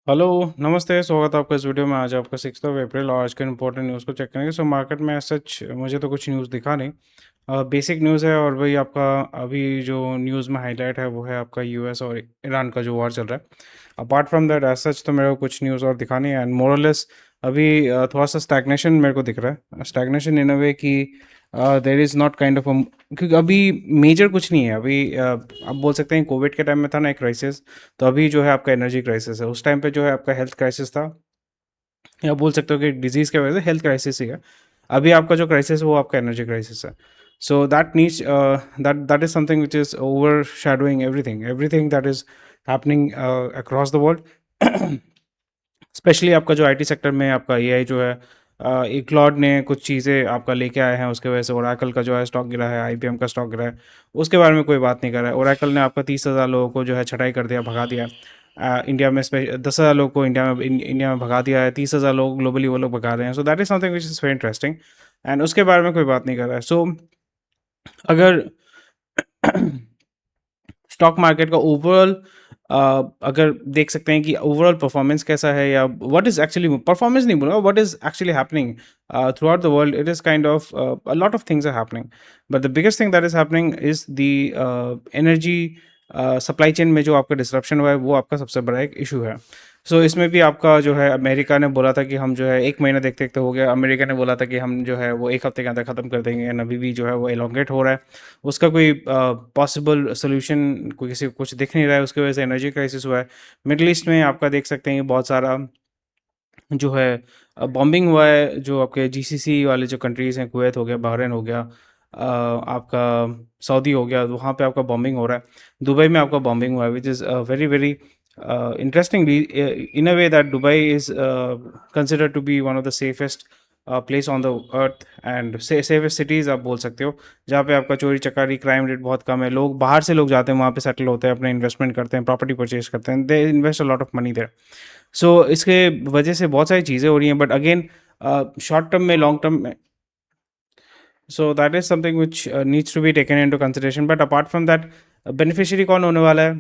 Hello, नमस्ते, स्वागत है आपका इस वीडियो में। आज आपका 6 अप्रैल और आज के इंपॉर्टेंट न्यूज़ को चेक करेंगे। सो मार्केट में सच मुझे तो कुछ न्यूज़ दिखा नहीं। बेसिक न्यूज़ है और वही आपका अभी जो न्यूज़ में हाईलाइट है वो है आपका यूएस और ईरान का जो वॉर चल रहा है। Apart from that as such तो मेरे को कुछ न्यूज़ और दिखा नहीं है एंड मोरलेस अभी थोड़ा सा स्टैग्नेशन मेरे को दिख रहा है। स्टैग्नेशन इन अ वे कि there is not kind of क्योंकि अभी मेजर कुछ नहीं है। अभी आप बोल सकते हैं कोविड के टाइम में था ना एक क्राइसिस, तो अभी जो है आपका एनर्जी क्राइसिस है। उस टाइम पे जो है आपका हेल्थ क्राइसिस था, या बोल सकते हो कि डिजीज़ की वजह से हेल्थ क्राइसिस ही है। अभी आपका जो क्राइसिस है वो आपका एनर्जी क्राइसिस है। सो that needs that is something which is over shadowing everything that is happening across the world. Specially आपका जो आईटी सेक्टर में आपका एआई जो है, एक क्लॉड ने कुछ चीज़ें आपका लेके आए हैं, उसके वजह से ओरेकल का जो है स्टॉक गिरा है, आईबीएम का स्टॉक गिरा है। उसके बारे में कोई बात नहीं कर रहा है। ओरेकल ने आपका 30,000 लोगों को जो है छटाई कर दिया, भगा दिया। इंडिया में 10,000 लोगों को इंडिया में भगा दिया है। 30,000 लोग ग्लोबली वो लोग भगा रहे हैं। So that is something which is very interesting and उसके बारे में कोई बात नहीं कर रहा है। सो अगर स्टॉक मार्केट का ओवरऑल अगर देख सकते हैं कि ओवरऑल परफॉर्मेंस कैसा है, या व्हाट इज एक्चुअली परफॉर्मेंस नहीं बोलूँगा, what is actually happening throughout the world, it is kind of a lot of things are happening. But the biggest thing that is happening is the energy supply chain में जो आपका disruption हुआ है वो आपका सबसे बड़ा एक इशू है। सो इसमें भी आपका जो है अमेरिका ने बोला था कि हम जो है एक महीना देखते देखते हो गया। अमेरिका ने बोला था कि हम जो है वो एक हफ्ते के अंदर ख़त्म कर देंगे, एंड अभी भी जो है वो एलोंगेट हो रहा है। उसका कोई पॉसिबल सोल्यूशन कोई किसी को कुछ दिख नहीं रहा है। उसकी वजह से एनर्जी क्राइसिस हुआ है। मिडल ईस्ट में आपका देख सकते हैं कि बहुत सारा जो है बॉम्बिंग हुआ है। जो आपके जीसीसी वाले जो कंट्रीज़ हैं, कुवैत हो गया, बहरीन हो गया, आपका सऊदी हो गया, वहाँ पे आपका बॉम्बिंग हो रहा है। दुबई में आपका बॉम्बिंग हुआ है, which is very very interesting in a way that Dubai is consider to be one of the safest place on the earth and safest cities आप बोल सकते हो, जहाँ पे आपका चोरी चकारी क्राइम रेट बहुत कम है। लोग बाहर से लोग जाते हैं वहाँ पे सेटल होते हैं, अपने इन्वेस्टमेंट करते हैं, प्रॉपर्टी परचेज करते हैं, they invest a lot of money there. So इसके वजह से बहुत सारी चीज़ें हो रही हैं, बट अगेन शॉर्ट टर्म में, लॉन्ग टर्म में, so that is something which needs to be taken into consideration. But apart from that, beneficiary कौन होने वाला है?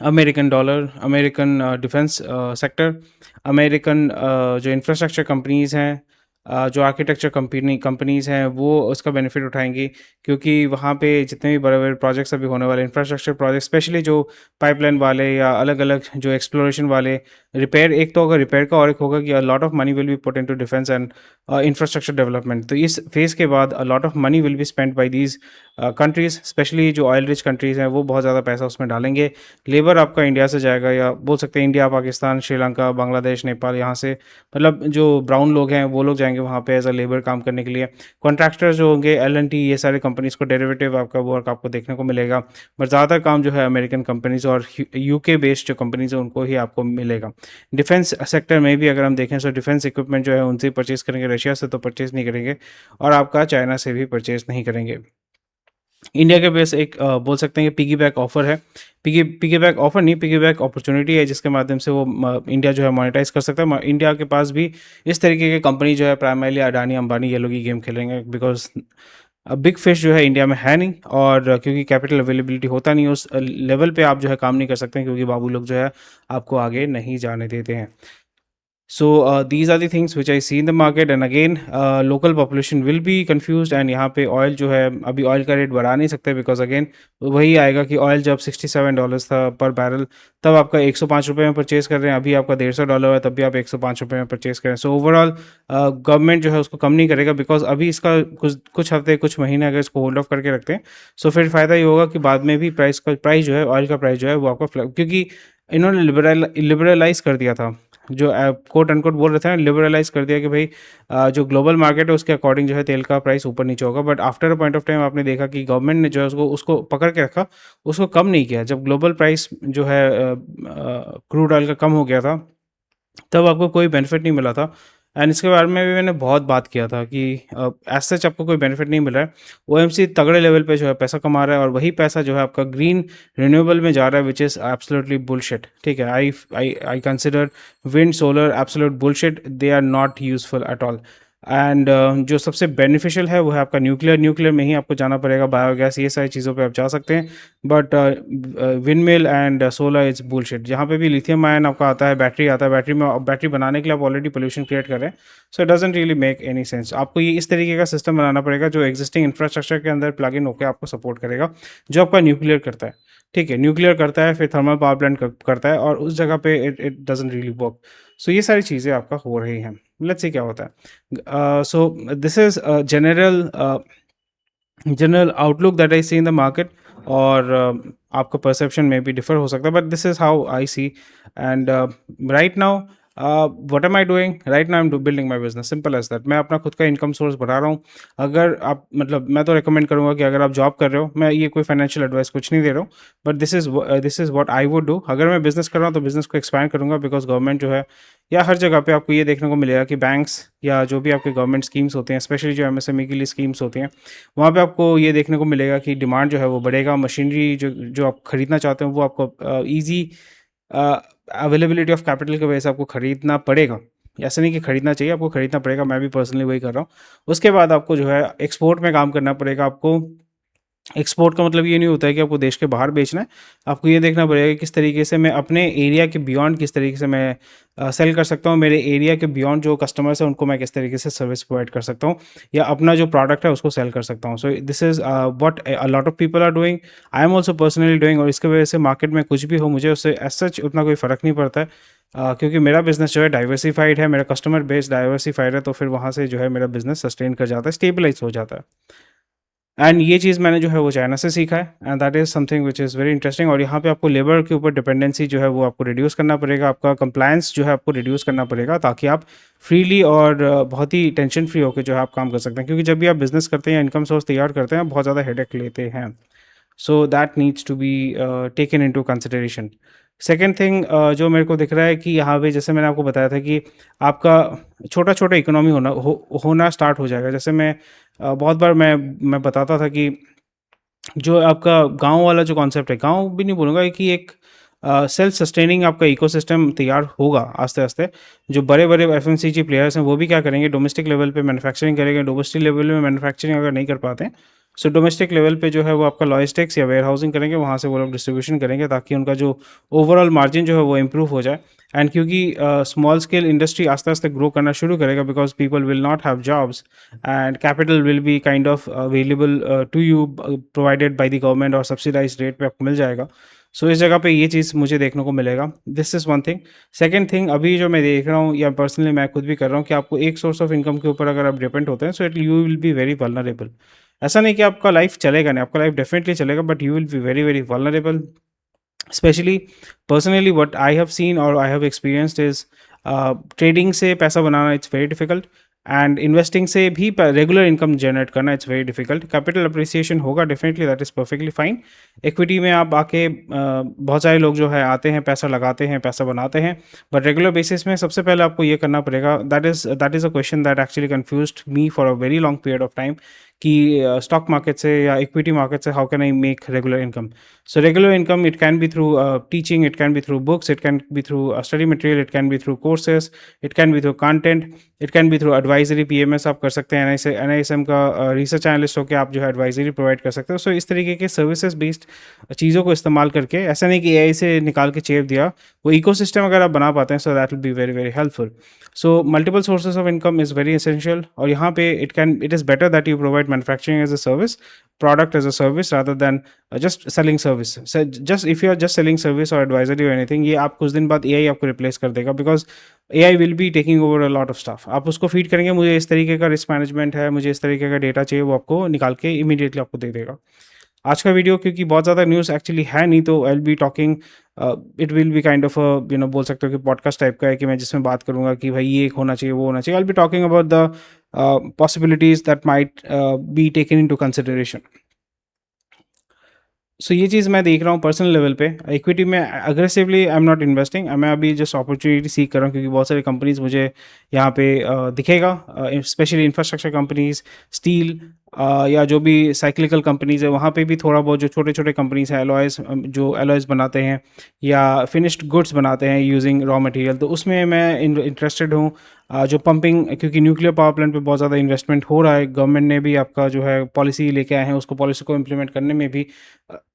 American dollar, American defence sector, American जो इंफ्रास्ट्रक्चर कंपनीज़ हैं, जो आर्किटेक्चर कंपनीज़ हैं, वो उसका बेनिफिट उठाएंगी, क्योंकि वहाँ पे जितने भी बड़े बड़े प्रोजेक्ट्स अभी होने वाले इंफ्रास्ट्रक्चर प्रोजेक्ट, स्पेशली जो पाइपलाइन वाले या अलग अलग जो एक्सप्लोरेशन वाले, रिपेयर एक तो होगा रिपेयर का, और एक होगा कि lot of money will be put into defence and infrastructure development. तो इस फेज़ के बाद lot of money will be spend by these countries, specially जो ऑयल रिच कंट्रीज़ हैं, वो बहुत ज़्यादा पैसा उसमें डालेंगे। लेबर आपका इंडिया से जाएगा, या बोल सकते हैं इंडिया, पाकिस्तान, श्रीलंका, बांग्लादेश, नेपाल, यहाँ से मतलब जो ब्राउन लोग हैं वो लोग जाएंगे वहाँ पे एज अ लेबर काम करने के लिए। कॉन्ट्रैक्टर्स जो होंगे, एल एंड टी, ये सारे कंपनीज़ को डेरिवेटिव आपका वर्क आपको देखने को मिलेगा। बट ज़्यादातर काम जो है अमेरिकन कंपनीज़ और यूके बेस्ड जो कंपनीज़ हैं उनको ही आपको मिलेगा। डिफेंस सेक्टर में भी अगर हम देखें तो डिफेंस इक्विपमेंट जो है उनसे परचेज़ करेंगे, रशिया से तो परचेज़ नहीं करेंगे, और आपका चाइना से भी परचेज़ नहीं करेंगे। इंडिया के पास एक बोल सकते हैं कि पिगी बैक ऑफर है। पिगी बैक ऑफर नहीं, पिगी बैक अपॉर्चुनिटी है, जिसके माध्यम से वो इंडिया जो है मोनेटाइज कर सकता है। इंडिया के पास भी इस तरीके के कंपनी जो है, प्राइमरली अडानी अंबानी, ये लोग ही गेम खेलेंगे, बिकॉज बिग फिश जो है इंडिया में है नहीं, और क्योंकि कैपिटल अवेलेबिलिटी होता नहीं, उस लेवल पे आप जो है काम नहीं कर सकते हैं, क्योंकि बाबू लोग जो है आपको आगे नहीं जाने देते हैं। So these are the things which I see in the market, and again local population will be confused, and यहाँ पे ऑयल जो है अभी ऑयल का रेट बढ़ा नहीं सकते, बिकॉज अगेन वही आएगा कि ऑयल जब $67 था पर बैरल, तब आपका $105 में परचेज कर रहे हैं, अभी आपका $150 है, तब भी आप $105 में परचेज करें। सो ओवरऑल गवर्नमेंट जो है उसको कम नहीं करेगा, बिकॉज अभी इसका कुछ कुछ हफ्ते कुछ महीने अगर इसको होल्ड ऑफ करके रखते हैं, सो फिर फ़ायदा ये होगा कि बाद में भी प्राइस जो है, ऑयल का प्राइस जो है वो आपका क्योंकि इन्होंने लिबरलाइज कर दिया था, जो कोट अनकोट बोल रहे थे ना, लिबरलाइज कर दिया कि भाई जो ग्लोबल मार्केट है उसके अकॉर्डिंग जो है तेल का प्राइस ऊपर नीचे होगा। But after a point of time आपने देखा कि गवर्नमेंट ने जो है उसको उसको पकड़ के रखा, उसको कम नहीं किया। जब ग्लोबल प्राइस जो है क्रूड ऑयल का कम हो गया था, तब आपको कोई बेनिफिट नहीं मिला था। एंड इसके बारे में भी मैंने बहुत बात किया था कि एज सच आपको कोई बेनिफिट नहीं मिल रहा है। ओएमसी तगड़े लेवल पे जो है पैसा कमा रहा है, और वही पैसा जो है आपका ग्रीन रिन्यूएबल में जा रहा है, विच इज़ एब्सोल्युटली बुलशिट। ठीक है, I consider wind solar absolute bullshit, they are not useful at all. And जो सबसे बेनिफिशियल है वो है आपका न्यूक्लियर। न्यूक्लियर में ही आपको जाना पड़ेगा, बायोगैस ये सारी चीज़ों पे आप जा सकते हैं। But wind mill and solar is bullshit. जहाँ पे भी लिथियम आयन आपका आता है, बैटरी आता है, बैटरी में बैटरी बनाने के लिए आप ऑलरेडी पोल्यूशन क्रिएट कर रहे हैं। So it doesn't really make any sense. आपको ये इस तरीके का सिस्टम बनाना पड़ेगा जो एग्जिस्टिंग इंफ्रास्ट्रक्चर के अंदर प्लग इन होकर आपको सपोर्ट करेगा, जो आपका न्यूक्लियर करता है। ठीक है, न्यूक्लियर करता है, फिर थर्मल पावर प्लांट करता है, और उस जगह पे it it doesn't really work. So ये सारी चीज़ें आपका हो रही हैं। लेट्स सी क्या होता है। So this is general outlook that I see in the market. और आपका परसेप्शन में भी डिफर हो सकता है, but this is how I see. And right now what am I doing right now? I am building my business, simple as that. मैं अपना खुद का इनकम सोर्स बढ़ा रहा हूँ। अगर आप मतलब मैं तो रिकमेंड करूँगा कि अगर आप जॉब कर रहे हो, मैं ये कोई फाइनेंशियल एडवाइस कुछ नहीं दे रहा हूँ, but this is what I would do. अगर मैं बिजनेस कर रहा हूँ तो बिजनेस को एक्सपैंड करूँगा, बिकॉज गवर्नमेंट जो है, या हर जगह पे आपको ये देखने को मिलेगा कि बैंक्स या जो भी आपके गवर्नमेंट स्कीम्स होते हैं, स्पेशली जो एमएसएमई के लिए स्कीम्स होती हैं, वहाँ पे आपको ये देखने को मिलेगा कि डिमांड जो है वो बढ़ेगा। मशीनरी जो जो आप खरीदना चाहते हो वो आपको ईजी अवेलेबिलिटी ऑफ कैपिटल की वजह से आपको खरीदना पड़ेगा। ऐसा नहीं कि खरीदना चाहिए, आपको खरीदना पड़ेगा। मैं भी पर्सनली वही कर रहा हूँ। उसके बाद आपको जो है एक्सपोर्ट में काम करना पड़ेगा। आपको एक्सपोर्ट का मतलब ये नहीं होता है कि आपको देश के बाहर बेचना है। आपको ये देखना पड़ेगा कि किस तरीके से मैं अपने एरिया के बियॉन्ड किस तरीके से मैं सेल कर सकता हूँ। मेरे एरिया के बियॉन्ड जो कस्टमर्स हैं उनको मैं किस तरीके से सर्विस प्रोवाइड कर सकता हूँ, या अपना जो प्रोडक्ट है उसको सेल कर सकता हूँ। So this is what a lot of people are doing, I am also personally doing. और इसकी वजह से मार्केट में कुछ भी हो, मुझे उससे एज सच उतना कोई फ़र्क नहीं पड़ता है, क्योंकि मेरा बिज़नेस जो है डाइवर्सिफाइड है, मेरा कस्टमर बेस डाइवर्सिफाइड है। तो फिर वहाँ से जो है मेरा बिज़नेस सस्टेन कर जाता है, स्टेबलाइज हो जाता है। एंड ये चीज़ मैंने जो है वो चाइना से सीखा है, and that is something which is very interesting. और यहाँ पे आपको लेबर के ऊपर डिपेंडेंसी जो है वो आपको रिड्यूस करना पड़ेगा, आपका कंप्लायंस जो है आपको रिड्यूस करना पड़ेगा, ताकि आप फ्रीली और बहुत ही टेंशन फ्री होकर जो है आप काम कर सकते हैं। क्योंकि जब भी आप बिज़नेस करते हैं या इनकम सोर्स तैयार करते हैं, बहुत ज़्यादा हेडेक लेते हैं। So that needs to be taken into consideration. Second thing जो मेरे को दिख रहा है कि यहाँ पे जैसे मैंने आपको बताया था कि आपका छोटा-छोटा इकोनॉमी होना स्टार्ट हो जाएगा। जैसे बहुत बार मैं बताता था कि जो आपका गाँव वाला जो कॉन्सेप्ट है, गाँव भी नहीं बोलूँगा कि एक सेल्फ सस्टेनिंग आपका इकोसिस्टम तैयार होगा आस्ते-आस्ते। जो बड़े-बड़े एफएमसीजी प्लेयर्स हैं, वो भी क्या करेंगे, डोमेस्टिक लेवल पे मैन्युफैक्चरिंग करेंगे। डोमेस्टिक लेवल में मैन्युफैक्चरिंग अगर नहीं कर पाते हैं, सो डोमेस्टिक लेवल पे जो है वो आपका लॉजिस्टिक्स या वेयरहाउसिंग करेंगे, वहाँ से वो लोग डिस्ट्रीब्यूशन करेंगे, ताकि उनका जो ओवरऑल मार्जिन जो है वो इम्प्रूव हो जाए। एंड क्योंकि स्मॉल स्केल इंडस्ट्री आस्ते-आस्ते ग्रो करना शुरू करेगा, because people will not have jobs and capital will be kind of available to you, provided by the government, और सब्सिडाइज्ड रेट पे आपको मिल जाएगा। सो इस जगह पे ये चीज़ मुझे देखने को मिलेगा। This is one thing. Second thing, अभी जो मैं देख रहा हूँ या पर्सनली मैं खुद भी कर रहा हूँ, कि आपको एक सोर्स ऑफ इनकम के ऊपर अगर आप डिपेंड होते हैं, so it you will be very vulnerable. ऐसा नहीं कि आपका लाइफ चलेगा नहीं, आपका लाइफ डेफिनेटली चलेगा, but you will be very very vulnerable. Specially personally what I have seen और I have experienced is, trading से पैसा बनाना it's very difficult, and investing से भी रेगुलर इनकम जनरेट करना it's very difficult. Capital appreciation होगा definitely, that is perfectly fine. Equity में आप आके बहुत सारे लोग जो है आते हैं, पैसा लगाते हैं, पैसा बनाते हैं, बट रेगुलर बेसिस में सबसे पहले आपको ये करना पड़ेगा। That is a question that actually confused me for a very long period of time, कि स्टॉक मार्केट से या इक्विटी मार्केट से how can I make regular income? So regular income, it can be through teaching, it can be through books, it can be through study material, it can be through courses, it can be through content, it can be through advisory। PMS आप कर सकते हैं, NISM का research analyst होकर आप जो है advisory provide कर सकते हो। सो इस तरीके के सर्विसेज बेस्ड चीज़ों को इस्तेमाल करके, ऐसा नहीं कि AI से निकाल के चेप दिया, वो इकोसिस्टम अगर आप बना पाते हैं, so that will be very very helpful. So multiple sources of income is very essential, और यहाँ पे it is better that you provide manufacturing as a service, product as a service, rather than just selling service। So just if you are just selling service or advisory or anything, ये आप कुछ दिन बाद AI आपको replace कर देगा, because AI will be taking over a lot of staff. आप उसको फीड करेंगे, मुझे इस तरीके का रिस्क मैनेजमेंट है, मुझे इस तरीके का डेटा चाहिए, वो आपको निकाल के इमीडिएटली आपको दे देगा। आज का वीडियो क्योंकि बहुत ज़्यादा न्यूज़ एक्चुअली है नहीं, तो आई will be talking, it will be kind of बोल सकते हो कि पॉडकास्ट टाइप का है, कि मैं जिसमें बात करूंगा कि भाई ये एक होना चाहिए, वो होना चाहिए। I will be talking about the possibilities that might be taken into consideration. So ये चीज़ मैं देख रहा हूँ पर्सनल लेवल पे। इक्विटी में aggressively I am not investing, मैं अभी जस्ट अपॉर्चुनिटी सीख कर रहा हूँ, क्योंकि बहुत सारी कंपनीज मुझे यहाँ पे दिखेगा, स्पेशली इंफ्रास्ट्रक्चर कंपनीज, स्टील, या जो भी साइक्लिकल कंपनीज है, वहाँ पे भी थोड़ा बहुत जो छोटे छोटे कंपनीज हैं, एलॉयज़, जो एलॉयज़ बनाते हैं या फिनिश्ड गुड्स बनाते हैं यूजिंग रॉ मटेरियल, तो उसमें मैं इंटरेस्टेड हूँ। जो पंपिंग, क्योंकि न्यूक्लियर पावर प्लांट पे बहुत ज़्यादा इन्वेस्टमेंट हो रहा है, गवर्नमेंट ने भी आपका जो है पॉलिसी लेके आए हैं, उसको पॉलिसी को इम्प्लीमेंट करने में भी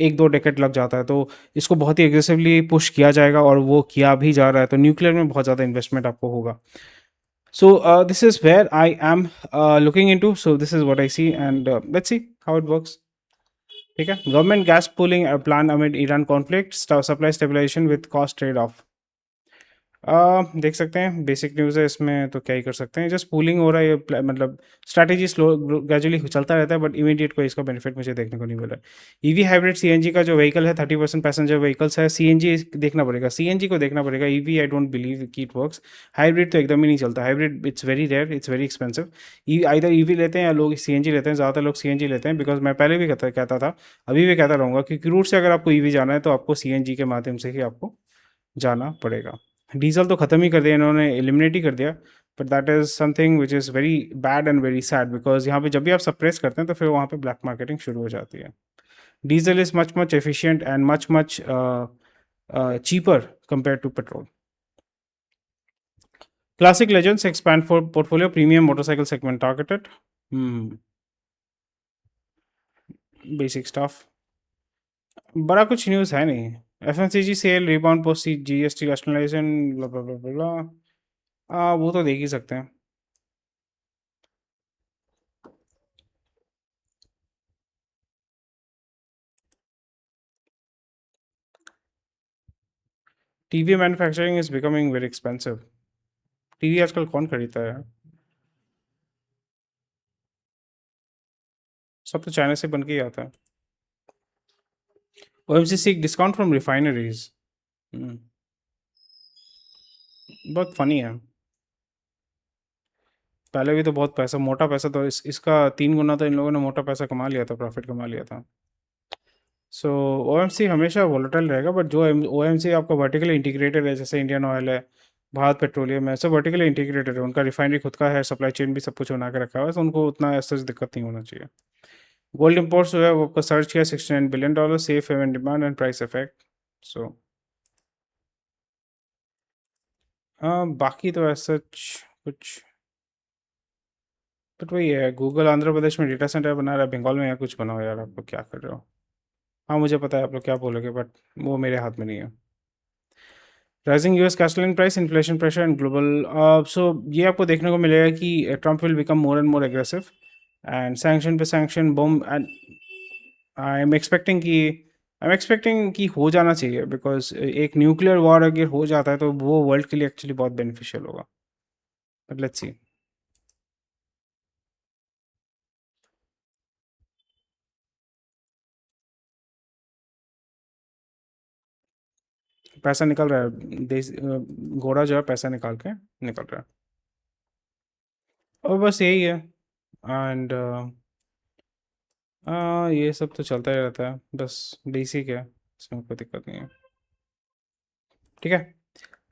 1-2 डेकेड लग जाता है, तो इसको बहुत ही एग्रेसिवली पुश किया जाएगा और वो किया भी जा रहा है, तो न्यूक्लियर में बहुत ज़्यादा इन्वेस्टमेंट आपको होगा। So this is where I am looking into. So this is what I see, and let's see how it works. ठीक है, government gas pooling plan amid Iran conflict, supply stabilisation with cost trade off. देख सकते हैं, basic news है इसमें, तो क्या ही कर सकते हैं, जस्ट पूलिंग हो रहा है, ये मतलब स्ट्रैटेजी स्लो ग्रेजुअली चलता रहता है, बट इमीडिएट कोई इसका बेनिफिट मुझे देखने को नहीं मिला। ईवी हाइब्रिड सीएनजी का जो व्हीकल है, 30% पैसेंजर व्हीकल्स है, सीएनजी देखना पड़ेगा, सीएनजी को देखना पड़ेगा, ईवी आई डोंट बिलीव कि इट वर्क्स। हाइब्रिड तो एकदम ही नहीं चलता, hybrid it's very rare, it's very expensive. Either EV लेते हैं या लोग सीएनजी लेते हैं, ज़्यादातर लोग सीएनजी लेते हैं, बिकॉज मैं पहले भी कहता था, अभी भी कहता रहूँगा, क्योंकि रूट से अगर आपको ईवी जाना है तो आपको सीएनजी के माध्यम से ही आपको जाना पड़ेगा। डीज़ल तो ख़त्म ही कर दिया इन्होंने, एलिमिनेट ही कर दिया, but that is something which is very bad and very sad, because यहाँ पे जब भी आप सप्रेस करते हैं तो फिर वहाँ पे ब्लैक मार्केटिंग शुरू हो जाती है। Diesel is much much efficient and much much cheaper compared to petrol. Classic Legends expand for portfolio premium motorcycle segment targeted. Basic stuff. बड़ा कुछ न्यूज़ है नहीं। FMCG sale rebound post GST rationalisation blah blah blah blah. वो तो देख ही सकते हैं। TV manufacturing is becoming very expensive. TV आजकल कौन खरीदता है? सब तो चाइना से बन के ही आता है। OMC seek discount from refineries. बहुत फनी है। पहले भी तो बहुत पैसा, मोटा पैसा, तो इसका 3 गुना तो इन लोगों ने मोटा पैसा कमा लिया था, प्रॉफिट कमा लिया था। सो OMC हमेशा वोलेटाइल रहेगा, बट जो OMC आपका वर्टिकली इंटीग्रेटेड है, जैसे इंडियन ऑयल है, भारत पेट्रोलियम है, सब वर्टिकली इंटीग्रेटेड है, उनका रिफाइनरी खुद का है, सप्लाई चेन भी सब कुछ बना के रखा हुआ है, तो उनको उतना ऐसा दिक्कत नहीं होना चाहिए। गोल्ड इंपोर्ट्स जो है वो आपका सर्च किया $69 billion, safe haven demand and price effect. So बाकी तो ऐसा कुछ, बट वही है, गूगल आंध्र प्रदेश में डेटा सेंटर बना रहा है, बंगाल में या कुछ बनाओ यार, आप लोग क्या कर रहे हो? हाँ मुझे पता है आप लोग क्या बोलोगे, बट वो मेरे हाथ में नहीं है। Rising US gasoline price, inflation pressure and global. So ये आपको देखने को मिलेगा कि Trump will become more and more aggressive, and sanction पे sanction bomb, and I am expecting कि हो जाना चाहिए, बिकॉज एक न्यूक्लियर वॉर अगर हो जाता है तो वो वर्ल्ड के लिए एक्चुअली बहुत बेनिफिशियल होगा, बट लेट्स सी। पैसा निकल रहा है, देश घोड़ा जो है पैसा निकाल के निकल रहा है, और बस यही है। एंड ये सब तो चलता ही रहता है, बस बेसिक है, इसमें कोई दिक्कत नहीं है। ठीक है,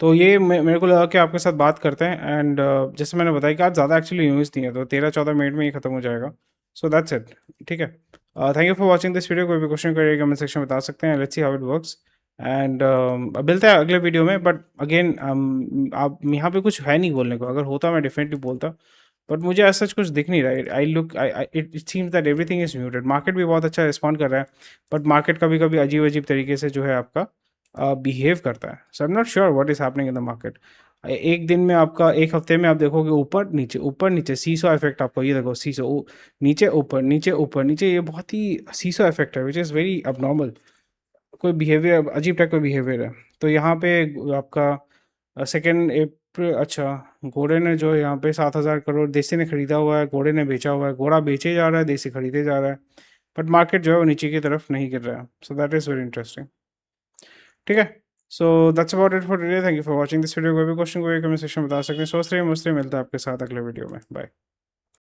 तो ये मेरे को लगा कि आपके साथ बात करते हैं, एंड जैसे मैंने बताया कि आज ज़्यादा एक्चुअली न्यूज़ नहीं है, तो 13-14 मिनट में ये खत्म हो जाएगा। So that's it. ठीक है, thank you for watching this video. कोई भी क्वेश्चन करिए कमेंट सेक्शन में बता सकते हैं। Let's see how it works, and मिलता है अगले वीडियो में, बट अगेन आप यहाँ पे कुछ है नहीं बोलने को, अगर होता मैं डेफिनेटली बोलता, बट मुझे ऐसा कुछ दिख नहीं रहा है। I look I it seems that everything is muted. Market भी बहुत अच्छा रिस्पॉन्ड कर रहा है, बट मार्केट कभी कभी अजीब अजीब तरीके से जो है आपका बिहेव करता है। So I am not sure what is happening in the market. एक दिन में आपका, एक हफ्ते में आप देखोगे ऊपर नीचे सीसो इफेक्ट, आपको ये देखो, सीसो नीचे ऊपर नीचे, ये बहुत ही सीसो इफेक्ट है, विच इज़ वेरी अबनॉर्मल। कोई बिहेवियर, अजीब टाइप का बिहेवियर है। तो यहाँ पे आपका 2 अप्रैल, अच्छा, घोड़े ने जो यहाँ पे 7,000 करोड़ देसी ने खरीदा हुआ है, घोड़े ने बेचा हुआ है, घोड़ा बेचे जा रहा है, देसी खरीदे जा रहा है, बट मार्केट जो है वो नीचे की तरफ नहीं गिर रहा है। सो दैट इज़ वेरी इंटरेस्टिंग। ठीक है, so that's about it for today. Thank you for watching this video. कोई भी क्वेश्चन, कोई कमेंट सेक्शन में बता सकते हैं। सोच रहे मस्त रहे, मिलता है आपके साथ अगले वीडियो में। बाय।